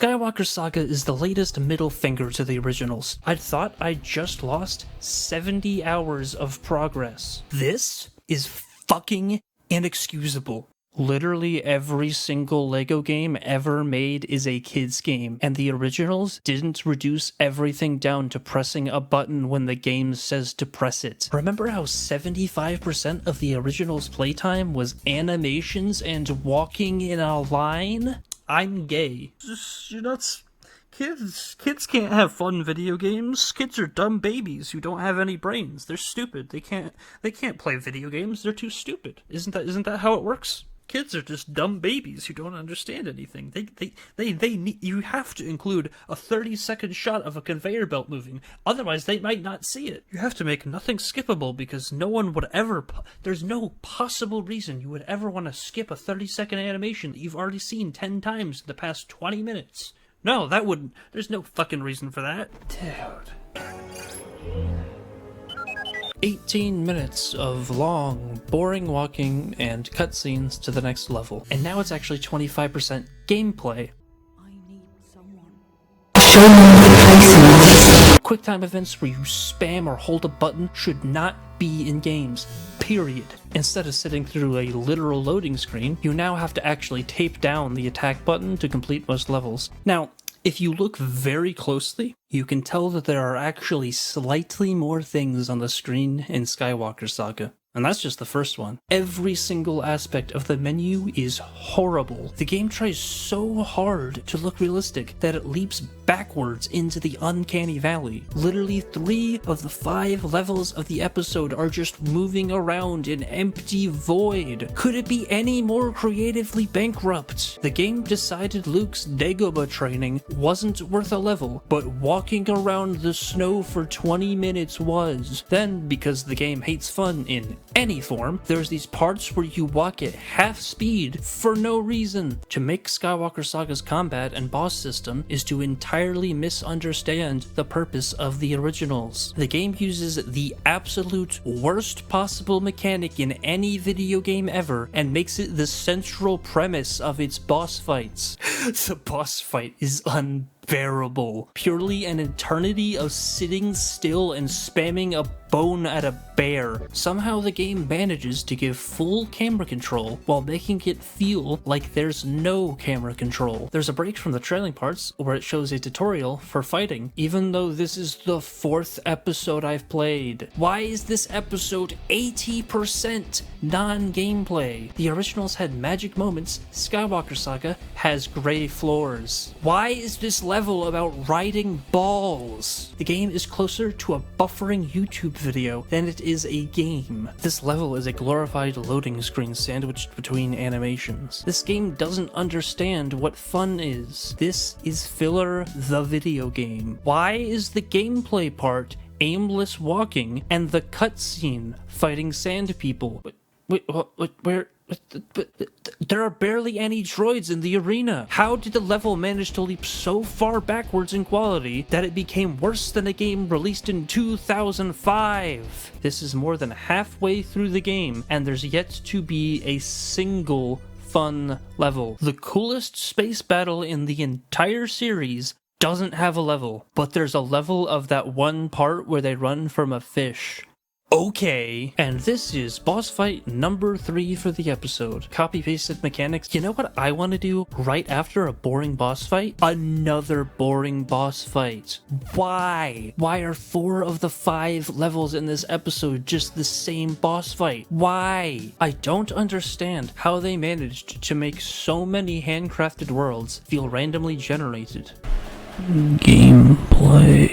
Skywalker Saga is the latest middle finger to the originals. I'd thought I'd just lost 70 hours of progress. This is fucking inexcusable. Literally every single LEGO game ever made is a kid's game, and the originals didn't reduce everything down to pressing a button when the game says to press it. Remember how 75% of the originals' playtime was animations and walking in a line? I'm gay. You're nuts. Kids can't have fun video games. Kids are dumb babies who don't have any brains. They're stupid. They can't play video games. They're too stupid. Isn't that how it works? Kids are just dumb babies who don't understand anything. They need, you have to include a 30-second shot of a conveyor belt moving, otherwise they might not see it. You have to make nothing skippable because no one would ever, there's no possible reason you would ever want to skip a 30-second animation that you've already seen 10 times in the past 20 minutes. No, that wouldn't, there's no fucking reason for that. Dude. 18 minutes of long, boring walking and cutscenes to the next level. And now it's actually 25% gameplay. I need someone. Show me the QuickTime events where you spam or hold a button should not be in games. Period. Instead of sitting through a literal loading screen, you now have to actually tape down the attack button to complete most levels. Now, if you look very closely, you can tell that there are actually slightly more things on the screen in Skywalker Saga. And that's just the first one. Every single aspect of the menu is horrible. The game tries so hard to look realistic that it leaps backwards into the uncanny valley. Literally 3 of the 5 levels of the episode are just moving around in empty void. Could it be any more creatively bankrupt? The game decided Luke's Dagobah training wasn't worth a level, but walking around the snow for 20 minutes was. Then, because the game hates fun in any form, there's these parts where you walk at half speed for no reason. To make Skywalker Saga's combat and boss system is to entirely misunderstand the purpose of the originals. The game uses the absolute worst possible mechanic in any video game ever and makes it the central premise of its boss fights. The boss fight is unbearable. Purely an eternity of sitting still and spamming a bone at a bear. Somehow the game manages to give full camera control while making it feel like there's no camera control. There's a break from the trailing parts where it shows a tutorial for fighting, even though this is the 4th episode I've played. Why is this episode 80% non-gameplay? The originals had magic moments. Skywalker Saga has gray floors. Why is this level about riding balls? The game is closer to a buffering YouTube video than it is a game. This level is a glorified loading screen sandwiched between animations. This game doesn't understand what fun is. This is filler the video game. Why is the gameplay part aimless walking and the cutscene fighting sand people? Where? There are barely any droids in the arena. How did the level manage to leap so far backwards in quality that it became worse than a game released in 2005? This is more than halfway through the game, and there's yet to be a single fun level. The coolest space battle in the entire series doesn't have a level, but there's a level of that one part where they run from a fish. Okay, and this is boss fight number 3 for the episode. Copy-pasted mechanics. You know what I want to do right after a boring boss fight? Another boring boss fight. Why? Why are 4 of the 5 levels in this episode just the same boss fight? Why? I don't understand how they managed to make so many handcrafted worlds feel randomly generated. Gameplay.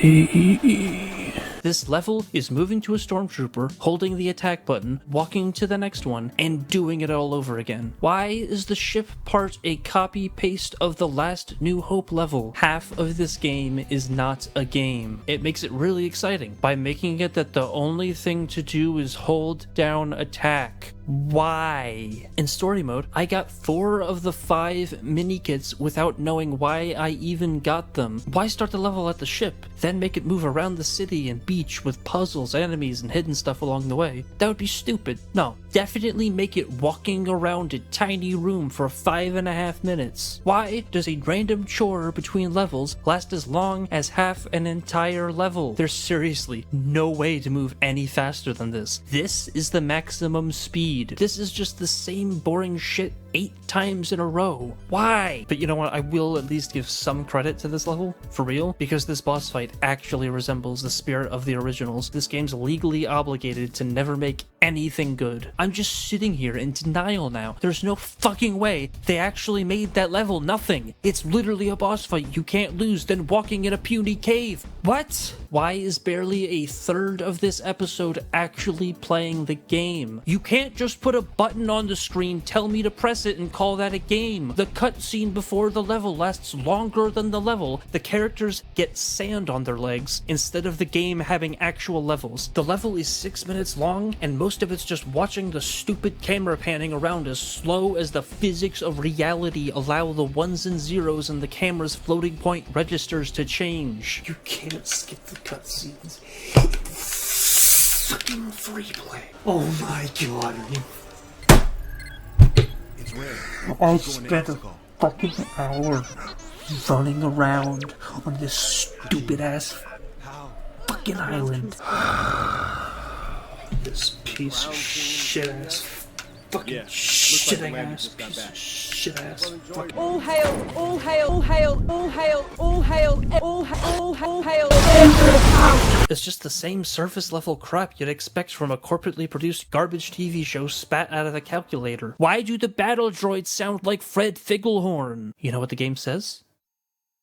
This level is moving to a stormtrooper, holding the attack button, walking to the next one, and doing it all over again. Why is the ship part a copy-paste of the last New Hope level? Half of this game is not a game. It makes it really exciting by making it that the only thing to do is hold down attack. Why? In story mode, I got 4 of the 5 mini-kits without knowing why I even got them. Why start the level at the ship, then make it move around the city and beach with puzzles, enemies, and hidden stuff along the way? That would be stupid. No, definitely make it walking around a tiny room for 5.5 minutes. Why does a random chore between levels last as long as half an entire level? There's seriously no way to move any faster than this. This is the maximum speed. This is just the same boring shit 8 times in a row. Why? But you know what? I will at least give some credit to this level, for real, because this boss fight actually resembles the spirit of the originals. This game's legally obligated to never make anything good. I'm just sitting here in denial now. There's no fucking way they actually made that level nothing. It's literally a boss fight you can't lose than walking in a puny cave. What? Why is barely a third of this episode actually playing the game? You can't just put a button on the screen, tell me to press it, and call that a game. The cutscene before the level lasts longer than the level. The characters get sand on their legs instead of the game having actual levels. The level is 6 minutes long, and most of it's just watching the stupid camera panning around as slow as the physics of reality allow the ones and zeros in the camera's floating point registers to change. You can't skip the cutscenes. Fucking free play. Oh my god. I spent a fucking hour running around on this stupid ass fucking island. This piece of shit ass fucking shit ass piece of shit ass fucking. All hail, all hail, all hail, all hail, all hail, all hail. It's just the same surface level crap you'd expect from a corporately produced garbage TV show spat out of a calculator. Why do the battle droids sound like Fred Figglehorn? You know what the game says?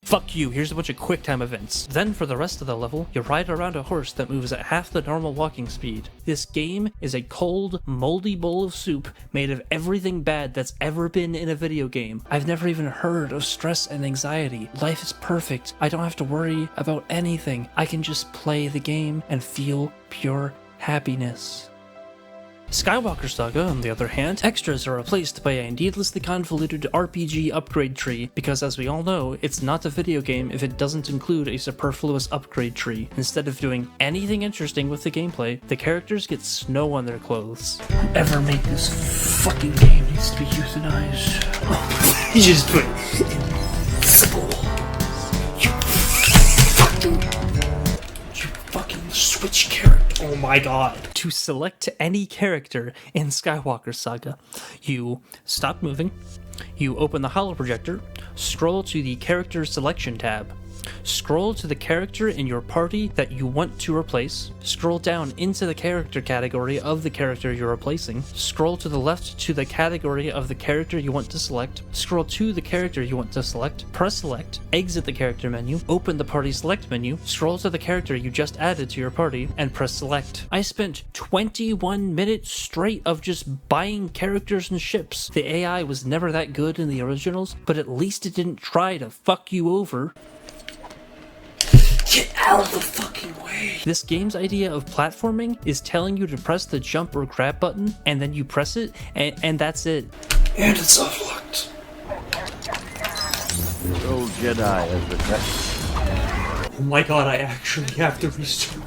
Fuck you, here's a bunch of QuickTime events. Then for the rest of the level, you ride around a horse that moves at half the normal walking speed. This game is a cold, moldy bowl of soup made of everything bad that's ever been in a video game. I've never even heard of stress and anxiety. Life is perfect. I don't have to worry about anything. I can just play the game and feel pure happiness. Skywalker Saga, on the other hand, extras are replaced by a needlessly convoluted RPG upgrade tree, because as we all know, it's not a video game if it doesn't include a superfluous upgrade tree. Instead of doing anything interesting with the gameplay, the characters get snow on their clothes. Whoever made this fucking game needs to be euthanized. You just put invincible. You fucking switch character. Oh my god. To select any character in Skywalker Saga, you stop moving, you open the holoprojector, scroll to the character selection tab, scroll to the character in your party that you want to replace, scroll down into the character category of the character you're replacing, scroll to the left to the category of the character you want to select, scroll to the character you want to select, press select, exit the character menu, open the party select menu, scroll to the character you just added to your party, and press select. I spent 21 minutes straight of just buying characters and ships. The AI was never that good in the originals, but at least it didn't try to fuck you over. Get out of the fucking way! This game's idea of platforming is telling you to press the jump or grab button, and then you press it, and that's it. And it's unlocked. Old Jedi has returned. Oh my god, I actually have to restart.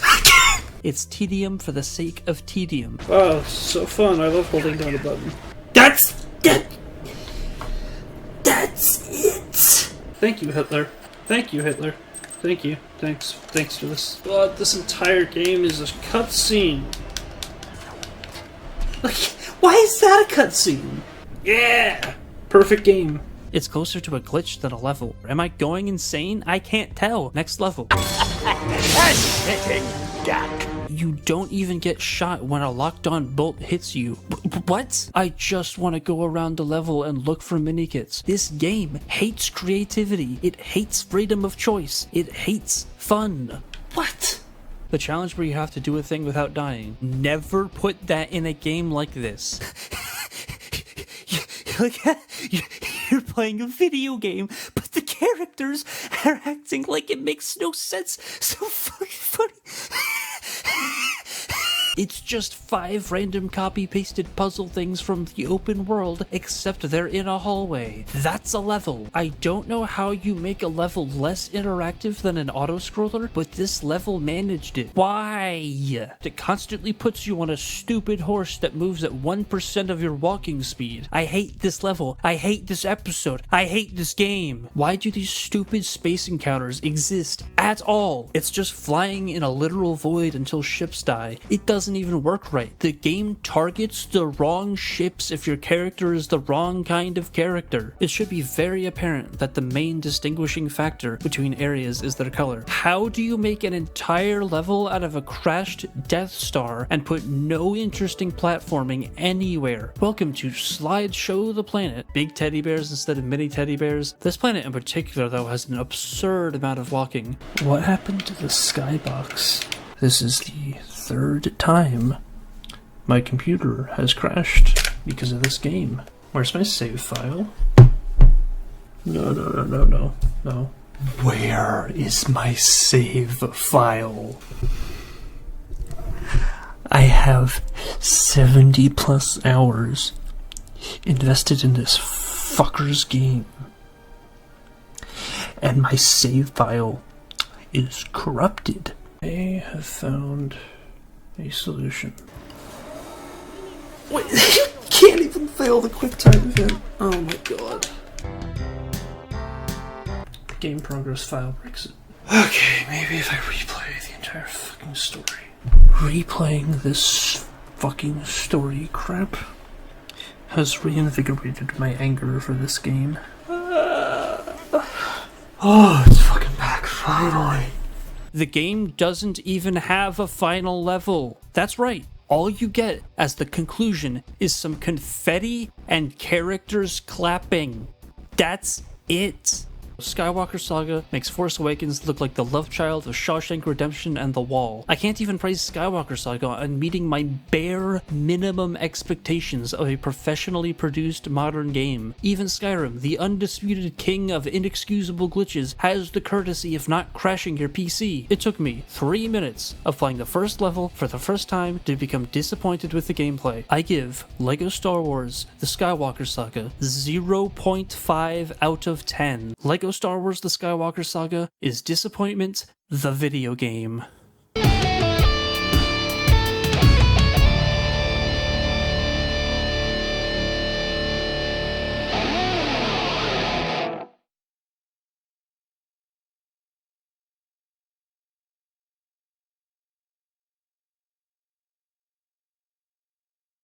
I can't! It's tedium for the sake of tedium. Oh, so fun. I love holding down the button. That's it! Thank you, Hitler. Thank you, Hitler. Thank you. Thanks for this. God, this entire game is a cutscene. Like, why is that a cutscene? Yeah! Perfect game. It's closer to a glitch than a level. Am I going insane? I can't tell. Next level. You don't even get shot when a locked-on bolt hits you. What? I just want to go around the level and look for mini-kits. This game hates creativity. It hates freedom of choice. It hates fun. What? The challenge where you have to do a thing without dying. Never put that in a game like this. You're playing a video game, but the characters are acting like it makes no sense. So fucking funny. It's just 5 random copy-pasted puzzle things from the open world, except they're in a hallway. That's a level. I don't know how you make a level less interactive than an auto-scroller, but this level managed it. Why? It constantly puts you on a stupid horse that moves at 1% of your walking speed. I hate this level. I hate this episode. I hate this game. Why do these stupid space encounters exist at all? It's just flying in a literal void until ships die. It doesn't even work right. The game targets the wrong ships if your character is the wrong kind of character. It should be very apparent that the main distinguishing factor between areas is their color. How do you make an entire level out of a crashed Death Star and put no interesting platforming anywhere? Welcome to Slideshow the Planet. Big teddy bears instead of mini teddy bears. This planet in particular, though, has an absurd amount of walking. What happened to the skybox? This is the 3rd time my computer has crashed because of this game. Where's my save file? No. Where is my save file? I have 70 plus hours invested in this fucker's game, and my save file is corrupted. I have found a solution. Wait, you can't even fail the QuickTime event. Oh my god. The game progress file breaks it. Okay, maybe if I replay the entire fucking story. Replaying this fucking story crap has reinvigorated my anger for this game. Oh, it's fucking back, finally. The game doesn't even have a final level. That's right. All you get as the conclusion is some confetti and characters clapping. That's it. Skywalker Saga makes Force Awakens look like the love child of Shawshank Redemption and The Wall. I can't even praise Skywalker Saga on meeting my bare minimum expectations of a professionally produced modern game. Even Skyrim, the undisputed king of inexcusable glitches, has the courtesy of not crashing your PC. It took me 3 minutes of playing the first level for the first time to become disappointed with the gameplay. I give LEGO Star Wars The Skywalker Saga 0.5 out of 10. LEGO Star Wars The Skywalker Saga is disappointment, the video game.